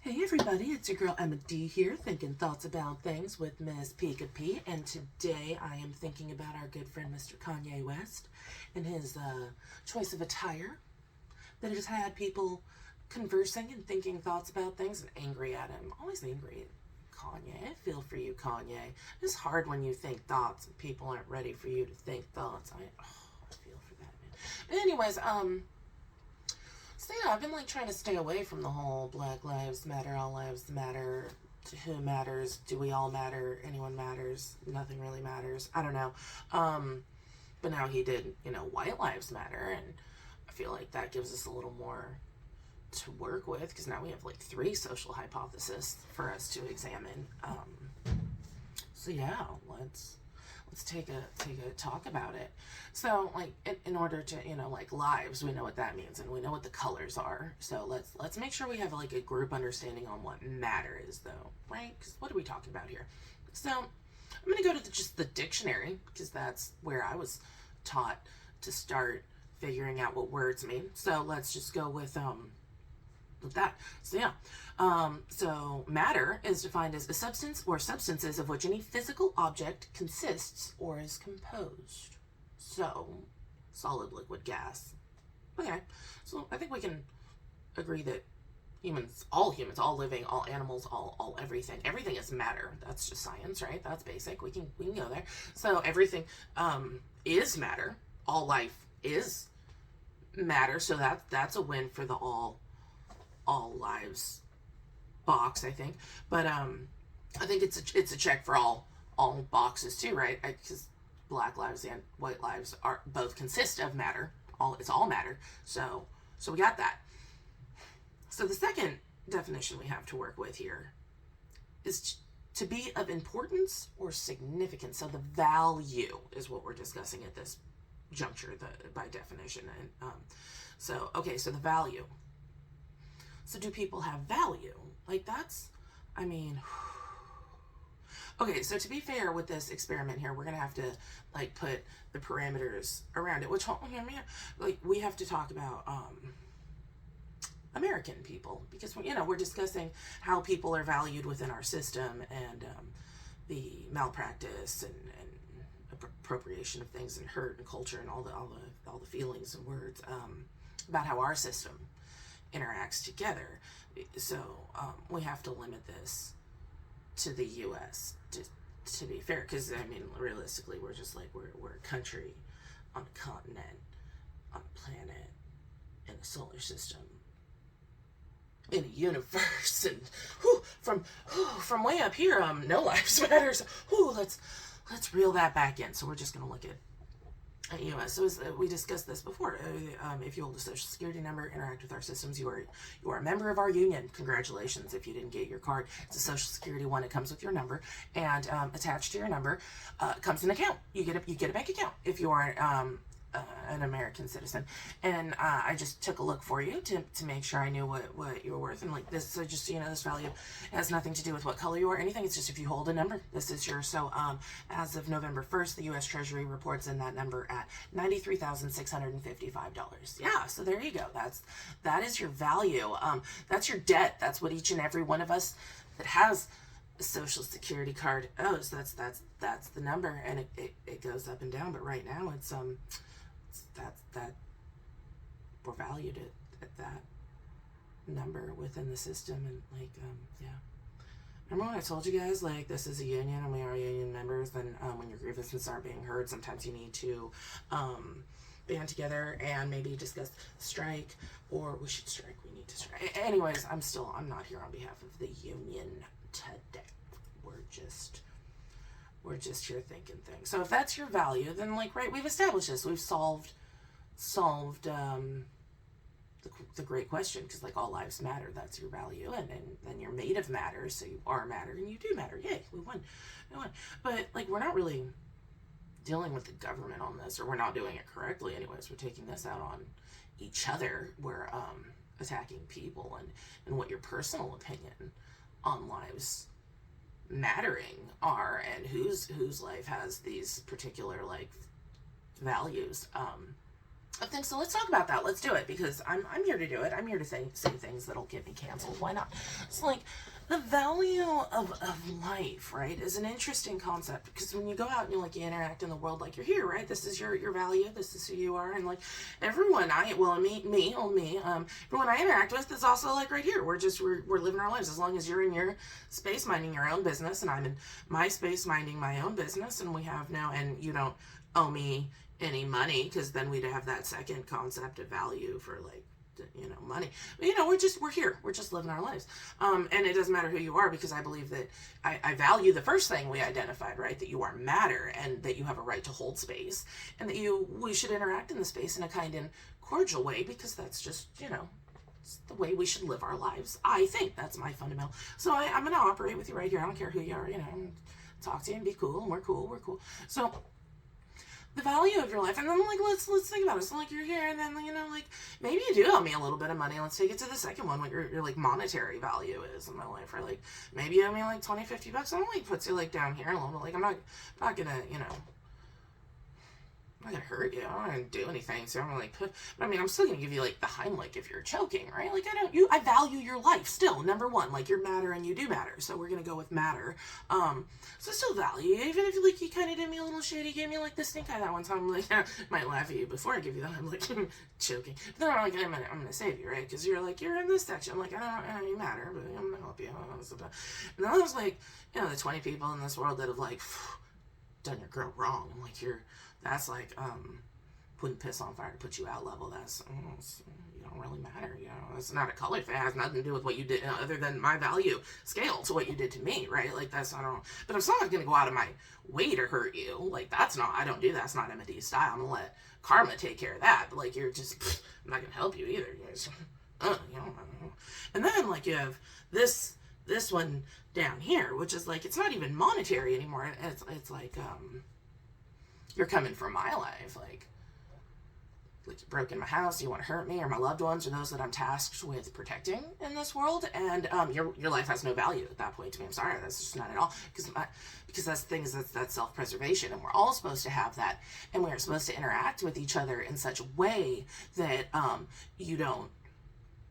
Hey everybody, it's your girl Emma D here, thinking thoughts about things with Miss Pika P. And today I am thinking about our good friend Mr. Kanye West and his choice of attire that has had people conversing and thinking thoughts about things and angry at him. Always angry at Kanye. I feel for you, Kanye. It's hard when you think thoughts and people aren't ready for you to think thoughts. I feel for that, man. But anyways, so yeah, I've been like trying to stay away from the whole Black Lives Matter, all lives matter, who matters, do we all matter, anyone matters, nothing really matters. I don't know. But now he did, white lives matter, and I feel like that gives us a little more to work with because now we have like 3 social hypotheses for us to examine. So yeah, let's take a talk about it. So like in order to like lives, we know what that means and we know what the colors are. So let's make sure we have like a group understanding on what matter is though, right? Because what are we talking about here? So I'm gonna go to just the dictionary because that's where I was taught to start figuring out what words mean. So let's just go with that. So yeah. So matter is defined as a substance or substances of which any physical object consists or is composed. So solid, liquid, gas. Okay. So I think we can agree that humans, all living, all animals, all everything is matter. That's just science, right? That's basic. We can go there. So everything is matter. All life is matter. So that's a win for the all lives box, I think. But I think it's a check for all boxes too, right? Because Black lives and white lives are both consist of matter. It's all matter. So we got that. So the second definition we have to work with here is to be of importance or significance. So the value is what we're discussing at this juncture, by definition. And so the value. So do people have value? Like okay, so to be fair with this experiment here, we're going to have to like put the parameters around it, which, like we have to talk about American people because, we're discussing how people are valued within our system and the malpractice and appropriation of things and hurt and culture and all the feelings and words about how our system interacts together. So we have to limit this to the U.S. to be fair, because realistically, we're just like we're a country on a continent, on a planet, in a solar system, in a universe, and from way up here, no lives matters. Let's reel that back in. So we're just gonna look at U.S. So we discussed this before. If you hold a social security number, interact with our systems, you are a member of our union. Congratulations! If you didn't get your card, it's a social security one. It comes with your number, and attached to your number comes an account. You get a bank account if you are an American citizen. And I just took a look for you to make sure I knew what you were worth. And like this, so just so you know, this value has nothing to do with what color you are or anything. It's just if you hold a number, this is yours. So as of November 1st, the U.S. Treasury reports in that number at $93,655. Yeah, so there you go. That is your value. That's your debt. That's what each and every one of us that has a social security card owes. That's the number, and it goes up and down. But right now, it's that we're valued at that number within the system. And like yeah, remember when I told you guys like this is a union and we are union members, then when your grievances aren't being heard, sometimes you need to band together and maybe discuss strike, or we should strike, we need to strike. Anyways, I'm not here on behalf of the union today. We're just here thinking things. So if that's your value, then like, right, we've established this. We've solved the great question, because like all lives matter. That's your value, and then you're made of matter, so you are matter and you do matter. Yay, we won. But like we're not really dealing with the government on this, or we're not doing it correctly. Anyways, we're taking this out on each other. We're attacking people and what your personal opinion on lives mattering are, and whose life has these particular like values. I think so. Let's talk about that. Let's do it, because I'm here to do it. I'm here to say things that'll get me canceled. Why not? It's like the value of life, right, is an interesting concept, because when you go out and you interact in the world, like, you're here, right? This is your value. This is who you are, and like everyone everyone I interact with is also like right here. We're living our lives, as long as you're in your space minding your own business, and I'm in my space minding my own business, and and you don't owe me any money, because then we'd have that second concept of value for like, money. But we're here, we're just living our lives, and it doesn't matter who you are, because I believe that I value the first thing we identified, right, that you are matter, and that you have a right to hold space, and that we should interact in the space in a kind and cordial way, because that's just it's the way we should live our lives. I think that's my fundamental. So I'm going to operate with you right here. I don't care who you are, talk to you and be cool, and we're cool. So the value of your life, and then like let's think about it. So like you're here, and then maybe you do owe me a little bit of money. Let's take it to the second one, what your like monetary value is in my life, or like maybe you owe me like $20-50. I don't like puts you like down here a little bit. Like I'm not gonna I'm not gonna hurt you. I'm not gonna do anything. So I'm gonna but I'm still gonna give you like the Heimlich if you're choking, right? Like I value your life still. Number one, like you're matter and you do matter. So we're gonna go with matter. So I still value you, even if like you kind of did me a little shit. You gave me like the stink eye that one time. I'm like, might laugh at you before I give you that. I'm like choking. But then I'm like, I'm gonna save you, right? Because you're in this section. I'm like, I don't matter, but I'm gonna help you. And then there's like, the 20 people in this world that have like done your girl wrong. I'm like, that's like putting piss on fire to put you out level. That's you don't really matter. It's not a color thing. It has nothing to do with what you did, other than my value scale to what you did to me, right? Like that's but I'm still not gonna go out of my way to hurt you. Like I don't do that. That's not M&D style. I'm gonna let karma take care of that. But like I'm not gonna help you either. And then like you have this one down here, which is like, it's not even monetary anymore. It's like you're coming for my life, like you broke in my house, you want to hurt me or my loved ones, or those that I'm tasked with protecting in this world, and your life has no value at that point to me. I'm sorry, that's just not at all, because that's self-preservation, and we're all supposed to have that, and we're supposed to interact with each other in such a way that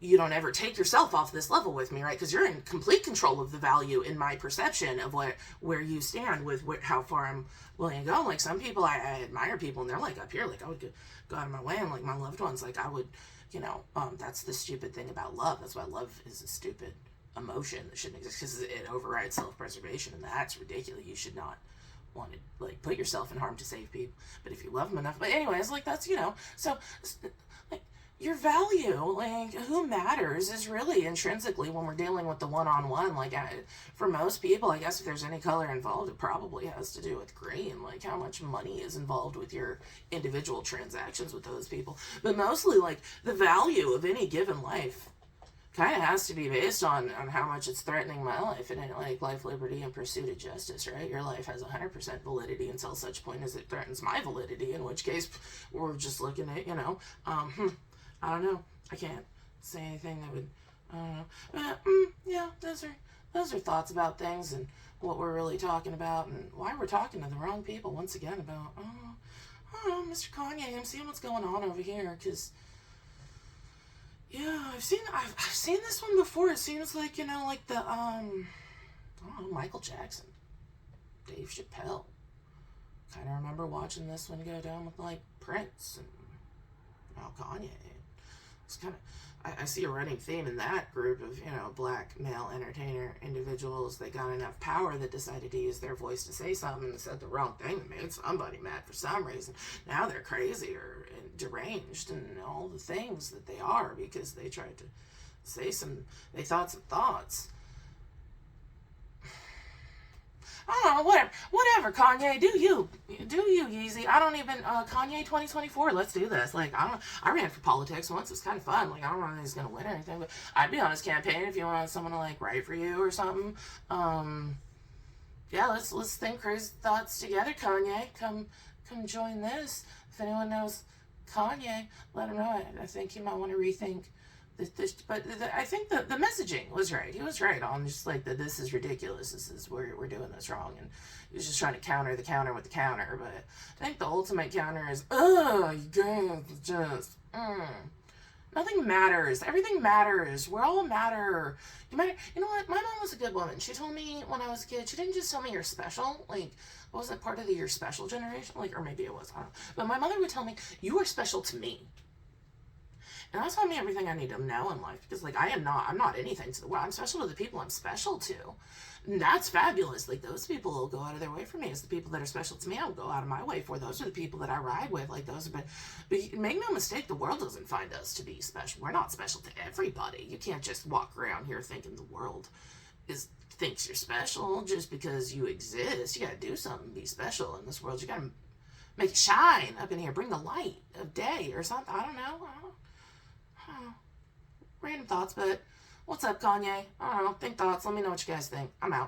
you don't ever take yourself off this level with me, right? Because you're in complete control of the value in my perception of where you stand with how far I'm willing to go. Like some people, I admire people, and they're like up here, like I would go out of my way, and like my loved ones, like I would, that's the stupid thing about love. That's why love is a stupid emotion that shouldn't exist, because it overrides self-preservation, and that's ridiculous. You should not want to like put yourself in harm to save people. But if you love them enough, but anyways, like that's so. Your value, like who matters, is really intrinsically when we're dealing with the one-on-one. Like for most people, I guess if there's any color involved, it probably has to do with green. Like how much money is involved with your individual transactions with those people. But mostly, like the value of any given life kind of has to be based on how much it's threatening my life, and like life, liberty, and pursuit of justice, right? Your life has 100% validity until such point as it threatens my validity, in which case we're just looking at, I don't know. I can't say anything that would, I don't know. But, yeah, those are thoughts about things and what we're really talking about, and why we're talking to the wrong people once again about, I don't know, Mr. Kanye, I'm seeing what's going on over here, because, yeah, I've seen this one before. It seems like, like the, I don't know, Michael Jackson, Dave Chappelle. Kind of remember watching this one go down with, like, Prince and now Kanye. It's kind of, I see a running theme in that group of, black male entertainer individuals that got enough power that decided to use their voice to say something and said the wrong thing that made somebody mad for some reason. Now they're crazy or deranged and all the things that they are because they tried to say they thought some thoughts. I don't know, whatever, Kanye, do you, Yeezy. I don't even, Kanye 2024, let's do this. Like, I ran for politics once, it's kind of fun. Like, I don't know if he's gonna win or anything, but I'd be on his campaign if you want someone to, like, write for you or something. Yeah, let's think crazy thoughts together, Kanye. Come join this. If anyone knows Kanye, let him know. I think you might want to rethink I think the messaging was right. He was right on just like that. This is ridiculous. This is we're doing this wrong, and he was just trying to counter the counter with the counter. But I think the ultimate counter is, oh, you guys just. Nothing matters. Everything matters. We're all matter. You matter. You know what? My mom was a good woman. She told me when I was a kid, she didn't just tell me you're special. Like, wasn't part of the you're special generation? Like, or maybe it was. I don't know. But my mother would tell me, you are special to me. And that's taught me everything I need to know in life. Because, like, I'm not anything to the world. I'm special to the people I'm special to. And that's fabulous. Like, those people will go out of their way for me. It's the people that are special to me, I'll go out of my way for. Those are the people that I ride with. Like, those. But make no mistake, the world doesn't find us to be special. We're not special to everybody. You can't just walk around here thinking the world thinks you're special just because you exist. You gotta do something, be special in this world. You gotta make it shine up in here. Bring the light of day or something. I don't know. Random thoughts, but what's up, Kanye? I don't know. Think thoughts. Let me know what you guys think. I'm out.